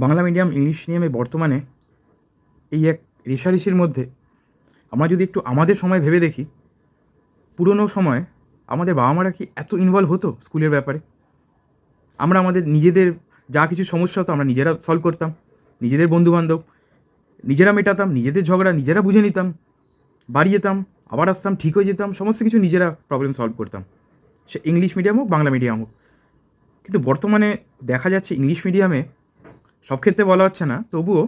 Bangla medium English মিডিয়ামে বর্তমানে এই এক রেষারেষির মধ্যে আমরা যদি একটু আমাদের সময় ভেবে দেখি, পুরনো সময়ে আমাদের বাবা মারা কি এত ইনভলভ হতো স্কুলের ব্যাপারে? আমরা আমাদের নিজেদের যা কিছু সমস্যা হতো আমরা নিজেরা সলভ করতাম, নিজেদের বন্ধুবান্ধব নিজেরা মেটাতাম, নিজেদের ঝগড়া নিজেরা বুঝে নিতাম, বাড়ি যেতাম আবার আসতাম, ঠিক হয়ে যেতাম, সমস্ত কিছু নিজেরা প্রবলেম সলভ করতাম, সে ইংলিশ মিডিয়াম হোক বাংলা মিডিয়াম হোক। কিন্তু বর্তমানে দেখা যাচ্ছে ইংলিশ মিডিয়ামে, সব ক্ষেত্রে বলা হচ্ছে না, তবুও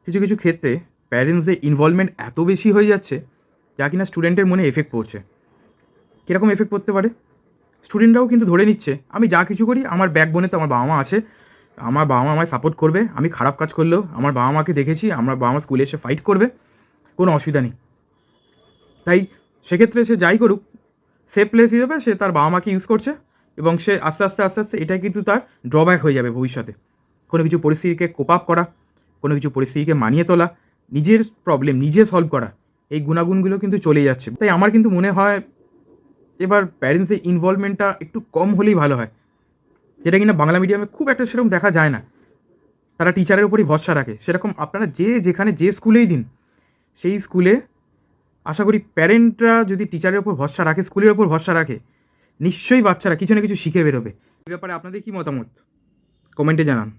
কিছু কিছু ক্ষেত্রে প্যারেন্টসদের ইনভলভমেন্ট এত বেশি হয়ে যাচ্ছে যা কিনা স্টুডেন্টের মনে এফেক্ট পড়ছে। কীরকম এফেক্ট পড়তে পারে? স্টুডেন্টরাও কিন্তু ধরে নিচ্ছে আমি যা কিছু করি আমার ব্যাকবোনে তো আমার বাবা মা আছে, আমার বাবা মা আমায় সাপোর্ট করবে, আমি খারাপ কাজ করলেও আমার বাবা মাকে দেখেছি, আমার বাবা মা স্কুলে এসে ফাইট করবে, কোনো অসুবিধা নেই। তাই সেক্ষেত্রে সে যাই করুক, সেফ প্লেস হিসেবে সে তার বাবা মাকে ইউজ করছে, এবং সে আস্তে আস্তে আস্তে আস্তে এটাই কিন্তু তার ড্রব্যাক হয়ে যাবে ভবিষ্যতে। কোনো কিছু পরিস্থিতিকে কোপ আপ করা, কোনো কিছু পরিস্থিতিকে মানিয়ে তোলা, নিজের প্রবলেম নিজে সলভ করা, এই গুণাগুণগুলো কিন্তু চলে যাচ্ছে। তাই আমার কিন্তু মনে হয় এবার প্যারেন্টসের ইনভলভমেন্টটা একটু কম হলেই ভালো হয়, যেটা কিনা বাংলা মিডিয়ামে খুব একটা সেরকম দেখা যায় না। তারা টিচারের উপরই ভরসা রাখে। সেরকম আপনারা যেখানে যে স্কুলেই দিন, সেই স্কুলে আশা করি প্যারেন্টরা যদি টিচারের ওপর ভরসা রাখে, স্কুলের ওপর ভরসা রাখে, নিশ্চয়ই বাচ্চারা কিছু না কিছু শিখে বেরোবে। এই ব্যাপারে আপনাদের কী মতামত? কমেন্টে জানান।